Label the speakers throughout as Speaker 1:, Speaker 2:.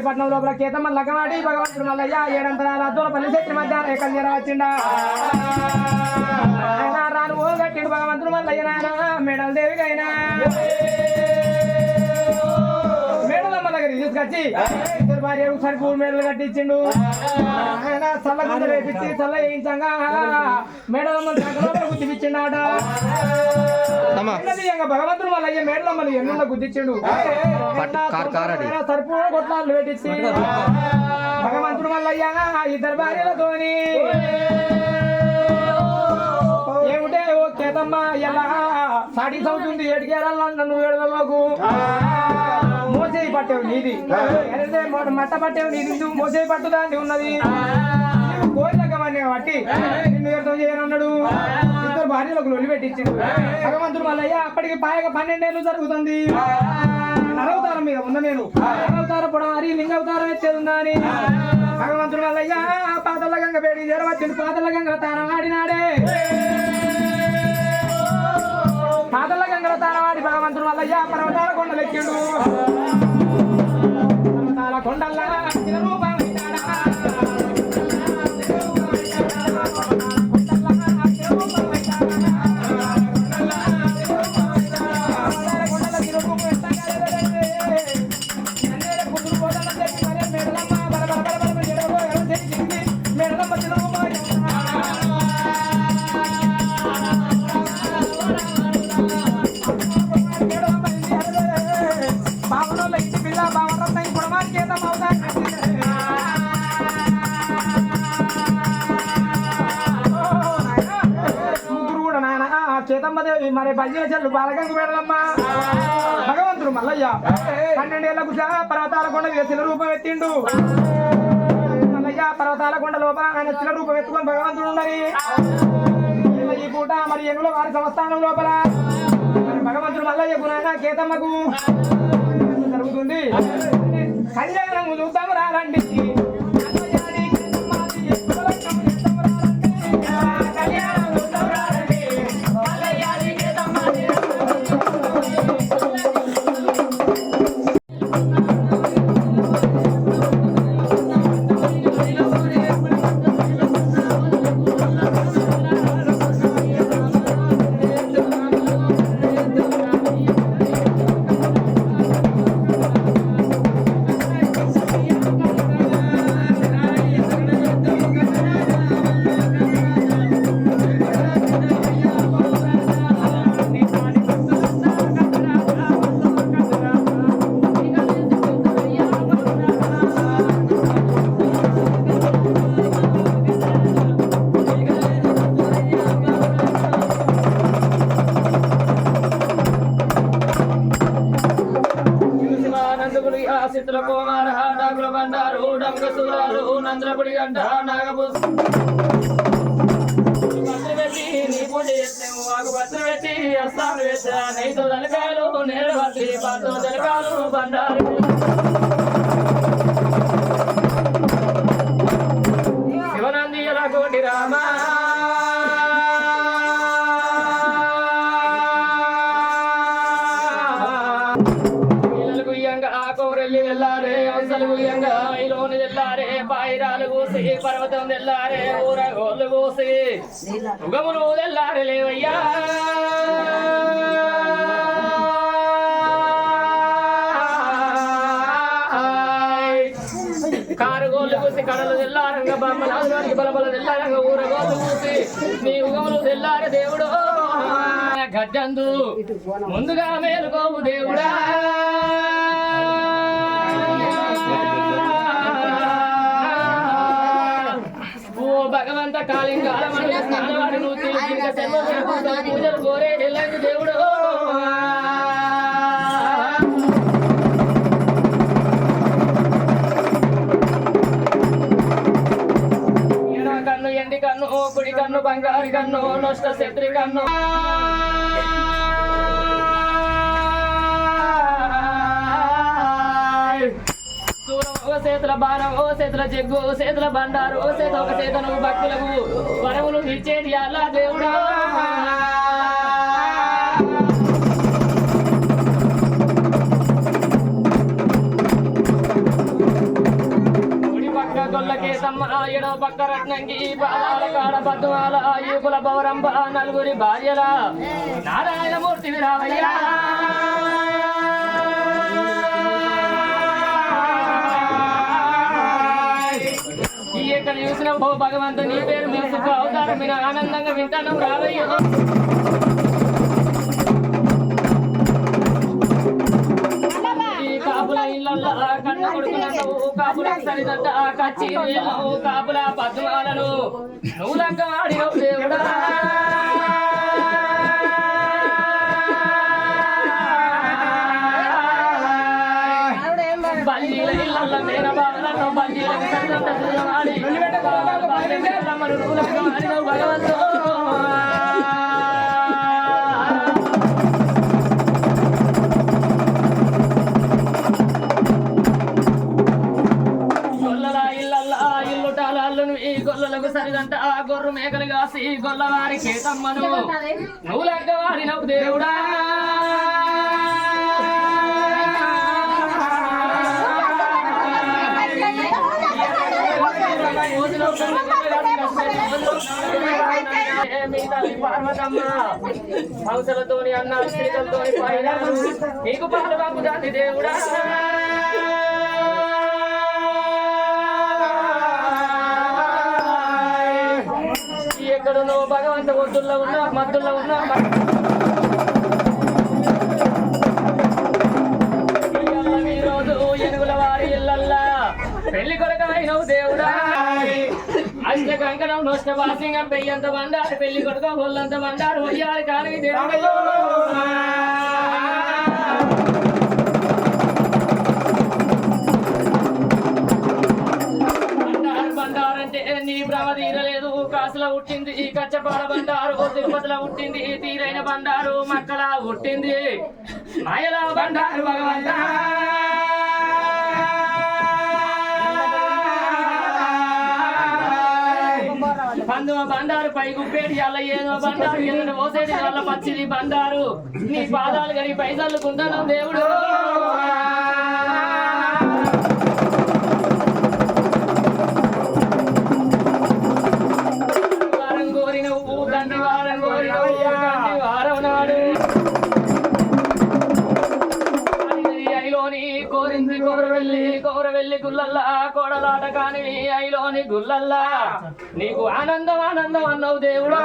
Speaker 1: పట్నం లోపల కేతమ్మ లగ్గవాడి భగవంతుడు మల్లయ్య ఏడంతరాల దూరపల్లి శక్తి మధ్య కళ్యాణ వచ్చిండా రాను ఓ గట్టిండు భగవంతుడు మల్లయ్య నాయన మేడల దేవికైనా మేడలమ్మ దగ్గర తీసుకొచ్చి ఇద్దరు భార్య ఒకసారి 3 మేడలు కట్టించిండు ఆయన చల్ల గుండె వేపించి చల్ల వేయించంగా మేడలమ్మ గుర్తిపించిండాట భగవంతుడు మల్లయ్య మేడలమ్మని ఎన్నున్న గుర్తించిండు సరిపో కొట్లాలు పెట్టించి భగవంతుడు మల్లయ్య ఇద్దరు భార్యలతోని ఏమిటే ఓ కేతమ్మ ఎలా సాటి సౌతుంది ఏడికేరాల నన్ను ఏడవకు మోసేయి పట్టేవు నీది మట్ట పట్టేవు నీది మోసేయి పట్టుదాన్ని ఉన్నది కోరిలకమని బట్టి నిన్ను ఏడుతో చేయనన్నాడు ఇద్దరు భార్యలకు లొల్లి పెట్టించిండు భగవంతుడు మల్లయ్య అప్పటికి పాయక 12 ఏళ్ళు జరుగుతుంది నరవతారం మీద ఉన్న నేను నరవతార పొడవారి లింగవతారం ఎత్తేది ఉందా అని భగవంతుడు మల్లయ్య పాతల గంగ పేడి జరవచ్చిండు పాతల గంగ తానం ఆడినాడే పాతల గంగల తానవాడి భగవంతుడు మల్లయ్య పర్వతాల కొండలెక్కిండు పర్వతాల కొండల్లా రూపం చేతమ్మదేవి మరి బయ్యల చెల్లు బాలగంగు మేడలమ్మ భగవంతుడు మల్లయ్య 12 ఏళ్లకు పర్వతాల కొండ శిల రూపం ఎత్తిండు మల్లయ్య పర్వతాల కొండ లోపల ఆయన శిల రూపం ఎత్తుకొని భగవంతుడు ఉన్నది ఈ పూట మరి ఎన్నుల వారి సంస్థానం లోపల భగవంతుడు మల్లయ్య గుణ కేతమ్మకు జరుగుతుంది కళ్యాణం చూద్దాం రారండి నంద్రపుడి గంట నాగబోసు పత్ర పెట్టి అస్తాను వేసా నైతో తలకాయలు నేడు బట్టి పాతో తలకాయలు బండారు శివనంది ఎలా కోటి రామా పర్వతం తెల్లారే ఊరగోళ్ళు కోసి ఉగములు తెల్లారే లేవయ్యా కారుగోళ్ళు కూసి కడలు తెల్లారంగా బొమ్మలానికి బలబల తెల్లారంగా ఊరగోళ్ళు కూసి నీ ఉగములు తెల్లారే దేవుడు గడ్డందు ముందుగా మేలుకోవు దేవుడా భగవంత కాళింగాల స్నానవాడి పూజలు కోరే ఎల్లంటి దేవుడు కన్ను ఎండి కన్ను కుడి కన్ను బంగారు కన్ను నష్ట శత్రి కన్ను చేతుల బాణం ఓ చేతుల జగ్గు ఓ చేతుల బండారు ఓ చేత ఒక చేతను భక్తులకు వరములు ఇచ్చేది అలా దేవుడా
Speaker 2: పక్క రత్నంకి పాదాల కాడ పద్మాల యుగుల పౌరంబ నలుగురి భార్యల నారాయణమూర్తి విరామయ్య ఎక్కడ చూసిన ఓ భగవంతు నీ పేరు మీ సుఖ అవతారం మీరు ఆనందంగా వింటాను రావయ్య కాపుల ఇళ్ళల్లో కన్న కొడుకులను కాపుల సరిదంట కచ్చిరీలను కాపుల పద్మాలను నువ్వు లక్క ఆడినవు దేవుడా బల్లీల ఇళ్ళల్లో నేను బావలను బల్లీలకు సరిదంట చూడవాడి నువ్వు లక్క ఆడినవు భగవంతు ఈ గొల్లలకు సరిదంట ఆ గొర్రు మేకలు కాసి గొల్లవారి కేతమ్మను నువ్వు లెక్క వాడినవు దేవుడా మీ తల్లి పార్వతమ్మ హంసలతోని అన్న స్త్రీలతోని పైనారు నీకు పాలు పంపుదాన్ని దేవుడా ఎక్కడున్నో భగవంత ఒడ్డుల్లో ఉన్నా మద్దుల్లో ఉన్నా ఈ రోజు ఎనుగుల వారి ఇళ్ళల్లా పెళ్లి కొడుకైనవు దేవుడా అష్ట కంకణం నొష్ట వాసింగం పెయ్యంత బండారు పెళ్లి కొడుక ఒళ్ళంత బండారు వయ్యారు కానీ దేవుడు బండారంటే నీ భ్రమ తీరలేదు కాసుల పుట్టింది ఈ కచ్చపాడ బండారు తిరుపతిలో పుట్టింది తీరైన బండారు మక్కల పుట్టింది మాయల బండారు భగవంత పందుమ బండారు పై గుప్పేటి అల్ల ఏదో బండారు ఎదుట ఓసేటి వల్ల పచ్చిది బండారు నీ పాదాలు గడి పైసల్లుకుంటాను దేవుడు కోరింది కోరవెల్లి గుల్లల్లా కోడలాట కాని అయిలోని గుల్లల్లా నీకు ఆనందం ఆనందం అన్నావు దేవుడా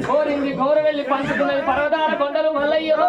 Speaker 2: కోరింది కోరవెల్లి పంచుకున్నది పర్వతాల కొండలు మల్లయ్యో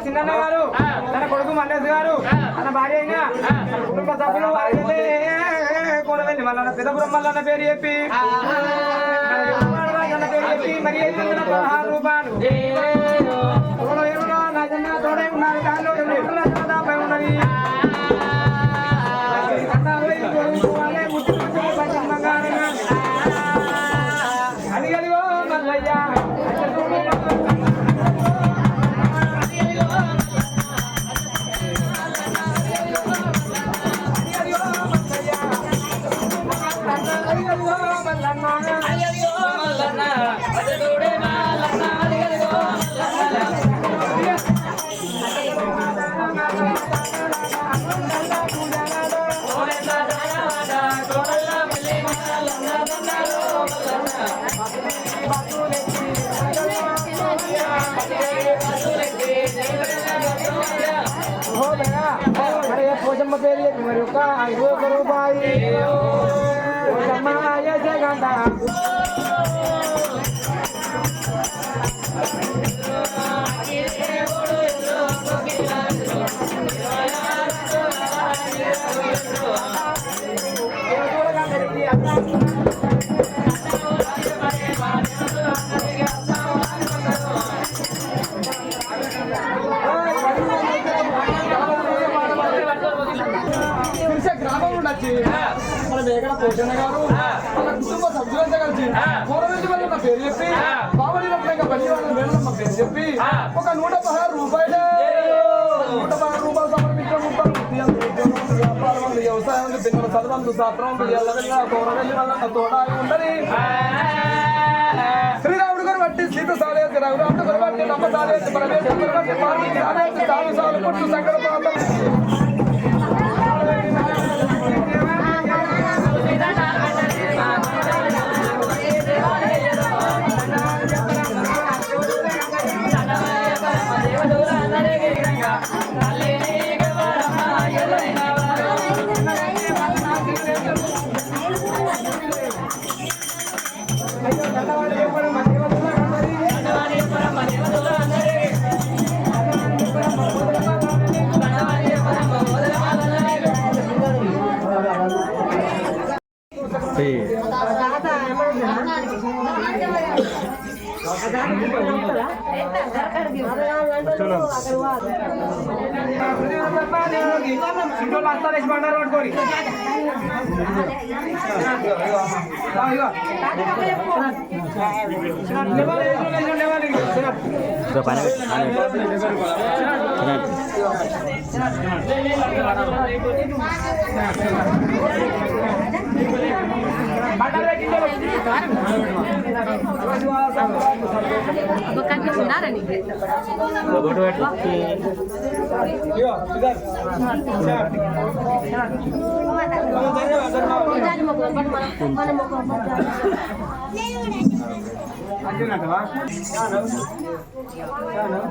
Speaker 1: చిన్న గారు తన కొడుకు మల్లేష్ గారు తన భార్య అయినా తన కుటుంబ సభ్యులు కూడవెళ్ళి మల్లన్న పెదపురం మల్లన్న పేరు చెప్పి పేరు చెప్పి మరి 516 రూపాయలు తోడే ఉన్నారు దానిలో దాపై ఉన్నది అడిగలిగో మల్లయ్య పోచమ్మ పేరు చెప్పి మరి ఒక 51 రూపాయి పోచమ్మ గంట మన మేకల పోషణ గారు వాళ్ళ కుటుంబ సభ్యులంతా కలిసి పూర్వజీ వల్ల నా పేరు చెప్పి బాబడి పల్లి వాళ్ళ వేళ్ళమ్మ పేరు చెప్పి ఒక 116 రూపాయలు 116 రూపాయలు సమర్పించిన వ్యాపారం వ్యవసాయం పిల్లల చదవందు శాస్త్రం ఎల్లవెల్ల కూరవెల్లి వల్ల తోడాయి ఉండని శ్రీరాముడు గారు బట్టి సీత సాలేసి రఘురాముడు గారు బట్టి నమ్మ సాలేసి పరమేశ్వరుడు బట్టి పార్వతి సాలేసి తాను సాలు కొట్టు సంకట ప్రాంతం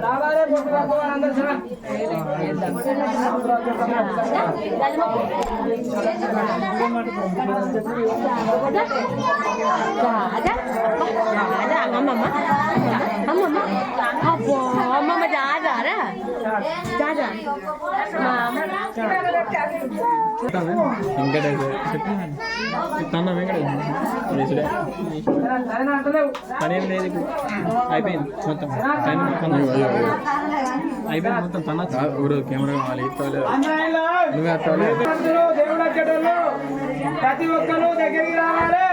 Speaker 1: రావాలే బొట్టు పట్టుకోవాలి అందరూ సరే.
Speaker 3: అమ్మమ్మ జాజారా జాజా
Speaker 1: సరేనా అంటలేవు
Speaker 4: పనేం లేదు ఇప్పుడు అయిపోయింది మొత్తం అయిపోయింది మొత్తం తన ఊరు కెమెరా కావాలి నువ్వే అత్తావులే
Speaker 1: దేవుడు వచ్చేటోళ్ళు ప్రతి ఒక్కరు దగ్గరికి రావాలి.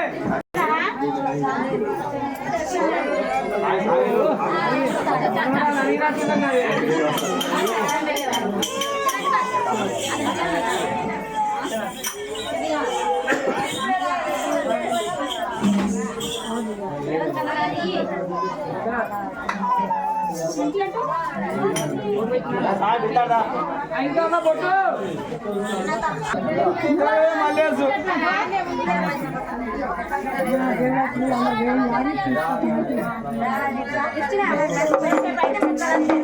Speaker 1: ఇంకా బొట్టు మల్లేసు
Speaker 3: గాంధీ